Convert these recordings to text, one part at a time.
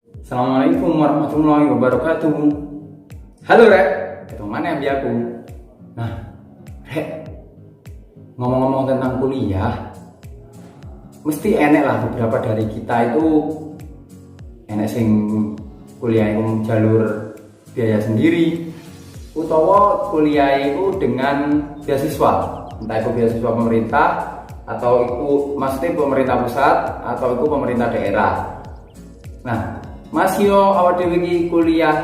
Assalamualaikum warahmatullahi wabarakatuh. Halo Rek, ketemu mana ya aku? Nah, Rek, ngomong-ngomong tentang kuliah, mesti enek lah beberapa dari kita itu enek sing kuliah itu jalur biaya sendiri, utawa kuliah itu dengan beasiswa, entah itu beasiswa pemerintah atau itu maksudnya pemerintah pusat atau itu pemerintah daerah. Nah, Mas yo awak dhewe iki kuliah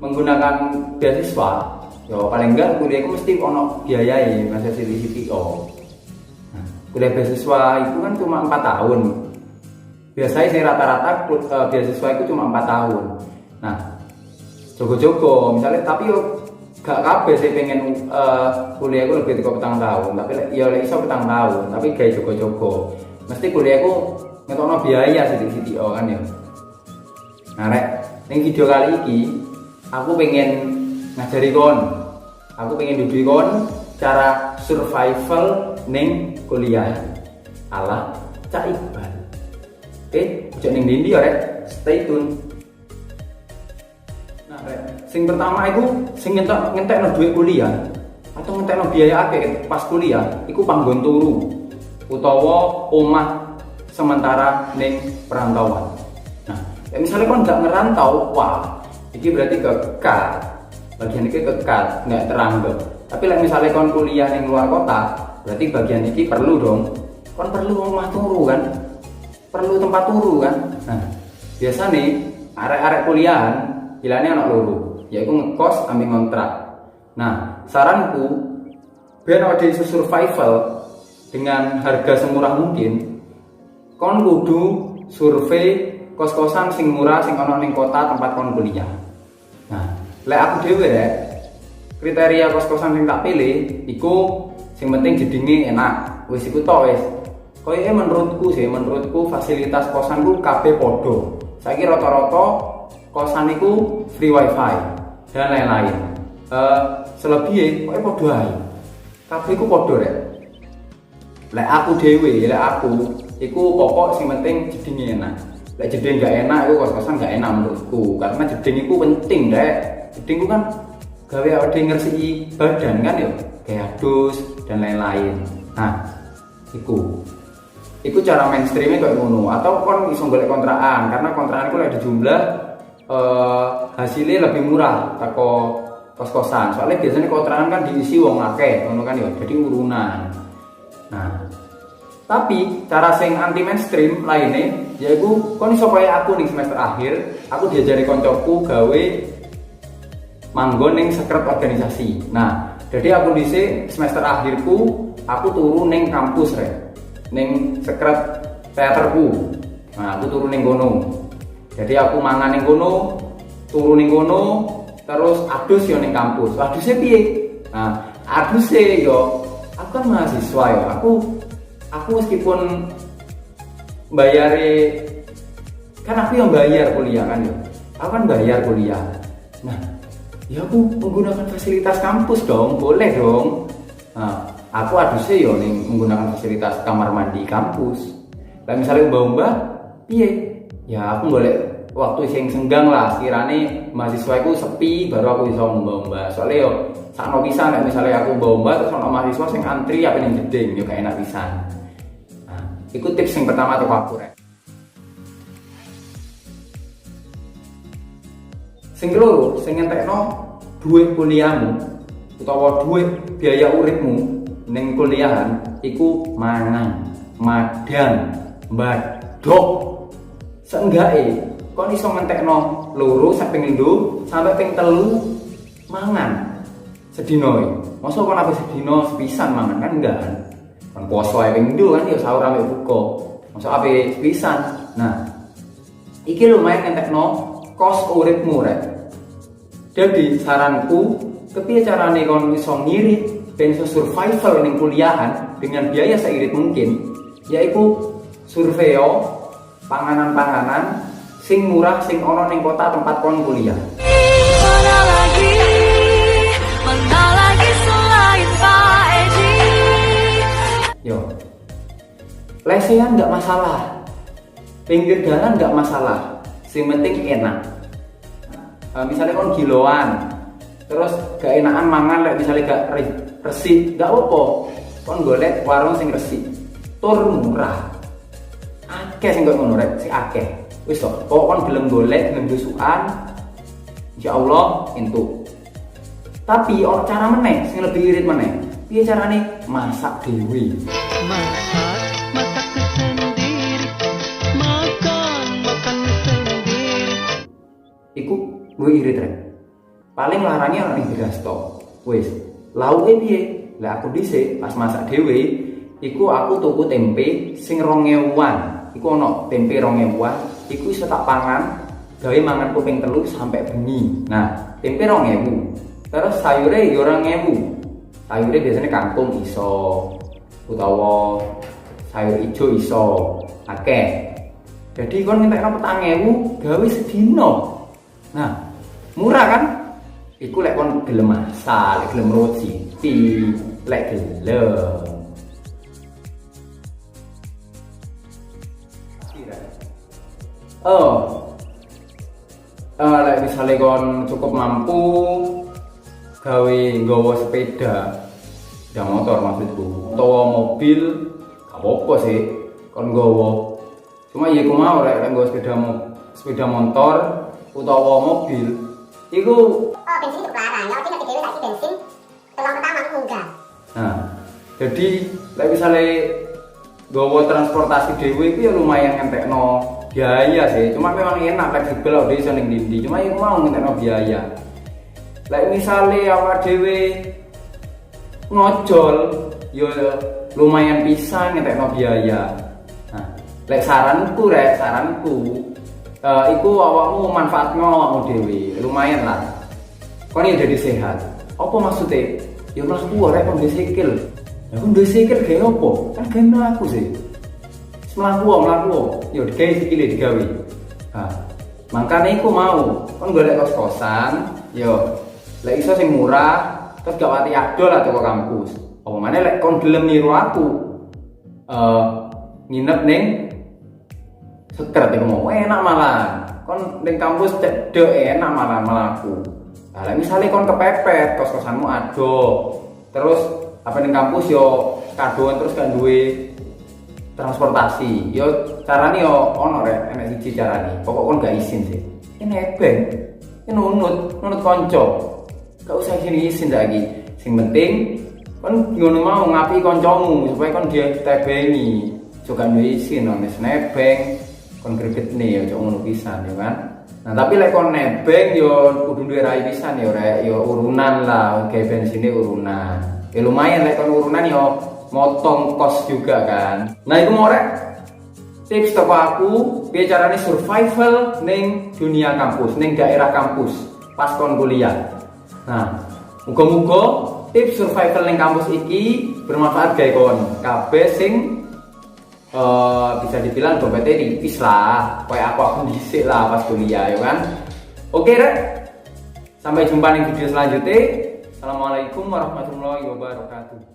menggunakan beasiswa, yo paling enggak kuliah itu mesti ono biayai masa CPO. Nah, kuliah beasiswa itu kan cuma 4 tahun. Biasanya saya rata-rata beasiswa itu cuma 4 tahun. Nah, jogo-jogo misalnya, tapi yo gak kabeh saya pengen kuliah itu lebih dari 4 tahun, tapi ya iso 4 tahun, tapi kayak jogo-jogo. Mesti kuliah itu ngetokno biaya CPO kan ya. Nah Rek, ning video kali ini aku pengen ngajari kon. Aku pengen duduki kon cara survival ning kuliah ala Cak Iqbal. Oke, ojo ning ndi ya Rek, stay tune. Nah Rek, sing pertama iku sing ngentekno duit kuliah atau ngentekno biaya akeh pas kuliah iku panggon turu utawa omah sementara ning perantauan. Ya, misalnya kan nggak ngerantau, wah, ini berarti kekal, bagian ini kekal, nggak teranggap. Tapi misalnya kon kuliah di luar kota, berarti bagian ini perlu dong. Kon perlu rumah turu kan, perlu tempat turu kan. Nah, biasa nih arek-arek kuliahan, bilangnya anak loro, yaitu ngekos ambil kontrak. Nah, saranku, biar ada survival dengan harga semurah mungkin, kon kudu survei kos-kosan sing murah sing ana ning kota tempat kon kuliah. Nah, lek aku dhewe rek, kriteria kos-kosan sing tak pilih iku sing penting jedinge enak. Wis iku tok wis. Koyoke menurutku fasilitas kosanku kabeh padha. Saiki rata-rata kosan iku free wifi dan lain-lain. Selebihnya koyo padha ae. Kabeh iku padha rek. Lek aku dhewe, iku pokok sing penting jedinge enak. Lek jeding gak enak, itu kos-kosan gak enak menurutku. Karena jeding itu penting deh. Jeding itu kan gawe awake ngersiki badan kan ya, kayak dus dan lain-lain. Nah, iku cara mainstreamnya kayak ngono. Atau kon iso golek kontrakan, karena kontrakan itu ada jumlah hasilnya lebih murah teko kos-kosan. Soalnya biasanya kontrakan kan diisi wong akeh, ngono kan ya, jadi urunan. Nah, tapi cara sing anti mainstream lainnya yaitu kon iso kaya aku ning semester akhir, aku diajari koncoku gawe manggon ning sekret organisasi. Nah, jadi aku dhisik semester akhirku aku turu ning kampus rek. Ning sekret teaterku. Nah, aku turu ning kono. Jadi aku mangan ning kono, turu ning kono, terus adus yo ning kampus. Aduse piye? Nah, aduse yo aku kan mahasiswa ya. Aku meskipun bayare kan aku yang bayar kuliah kan ya. Aku kan bayar kuliah. Nah, ya aku menggunakan fasilitas kampus dong, boleh dong. Nah, aku adusnya ya nih menggunakan fasilitas kamar mandi kampus. Lah misalnya mbak-mbak, piye? Ya aku boleh waktu sing senggang lah. Sekiranya mahasiswa aku sepi, baru aku bisa mbak-mbak. Soalnya yo sakno pisan nek misalnya aku mbak-mbak terus ono mahasiswa sing antri apa ning jeding yo gak enak pisan. Iku tips yang pertama tuh aku rek. Sing keloro, sing ngentekno duit kuliahmu utawa duit biaya uripmu ning kuliahan iku mangan, madang, mbadok. Seenggake kon iso ngentekno loro sak ping 2 sampai ping 3 mangan sedina iki. Mosok kon apa sedina sepisan mangan kan enggak kan? Kan poso ae ping 2 kan ya sahur ambek buka. Masuk ape pisan. Nah, iki lumayan entekno kos uripmu rek. Jadi saranku, kepiye carane kon iso ngirit ben iso survival ning kuliahan dengan biaya seirit mungkin, yaiku surveo panganan-panganan sing murah sing ana ning kota tempat kon kuliah. Yo, lesehan nggak masalah, pinggir jalan nggak masalah, sing penting enak. Misalnya kon kiloan terus gak enakan mangan lek misalnya gak resik, gak apa-apa kon golek warung sing resik tur murah. Akeh sing kok ngono rek, sing akeh. Wis to, kok kon gelem golek gelem dusukan, insyaallah entuk. Tapi ono cara meneh sing lebih irit meneh. Piye carane masak dhewe? Masak sendiri. Makan sendiri. Iku luwih irit rek. Paling larane ono ning beras to. Wis, lauke piye? Lah aku dhisik pas masak dhewe iku aku tuku tempe sing 2000-an. Iku ono tempe 2000-an, iku iso tak pangan gawe mangan kuping telu sampai bengi. Nah, tempe 2000. Terus sayure ya 2000. Sayure biasanya kangkung iso utawa sayur ijo iso akeh. Jadi kon ngentekno 4000 gawe sedina. Nah, murah kan? Iku lek kon gelem masak, lek gelem rawat siti, lek gelem. Lek misalnya kon cukup mampu gawe nggawa sepeda motor maksudku, utawa mobil, gak apa-apa sih kon nggawa. Cuma ya aku mau lek nggawa sepeda motor utawa mobil iku bensin itu larang, ya nanti dhewe tak bensin tolong pertama munggah. Nah, jadi lek misalnya nggawa transportasi dhewe itu ya lumayan ngentekno biaya sih, cuma memang enak fleksibel udah iso ning ndi. Cuma yo mau ngentekno biaya. Lek misale awak dhewe ngojol yo lumayan bisa ngentekno biaya. Nah, lek saranku iku awakmu manfaatno awakmu dhewe, lumayan lah. Kon yo jadi sehat. Apa maksudnya? Yo mlaku rek kon sikil. Ya kon sikil gawe apa? Kan gawe mlaku sih. Melaku, yo digawe sikile digawe. Nah, makane iku mau kon golek kos-kosan, yo lek iso sing murah, terus gak wati adol lah teko kampus. Apa maneh lek kon gelem niru aku. Nginep ning Sekret iku mau enak malah. Kon ning kampus cedek enak malah melaku. Nah, lek misale kon kepepet kos-kosanmu ado. Terus apa ning kampus yo kadoan terus kan duwe transportasi, yo carane yo ono rek, enek siji carane. Pokok kon gak izin sih. Nebeng, nunut kanca. Gak usah izin lagi. Sing penting kon ngono mau ngapi kancamu supaya kon dia tebengi. Juga duwe izin nang nebeng, kon gregetne yo ngono pisan yo kan. Nah, tapi lek kon nebeng yo kudu duwe rai pisan yo rek, yo urunan lah, gawe bensine urunan. Ya lumayan lek kon urunan yo motong kos juga kan. Nah itu mau rek tips toko aku piye carane survival ning dunia kampus, ning daerah kampus pas kon kuliah. Nah, muga-muga tips survival ning kampus iki bermanfaat gawe kon kabeh sing bisa dibilang dompetnya tipis lah, kayak aku dhisik lah pas kuliah ya kan. Oke rek, sampai jumpa ning video selanjutnya. Assalamualaikum warahmatullahi wabarakatuh.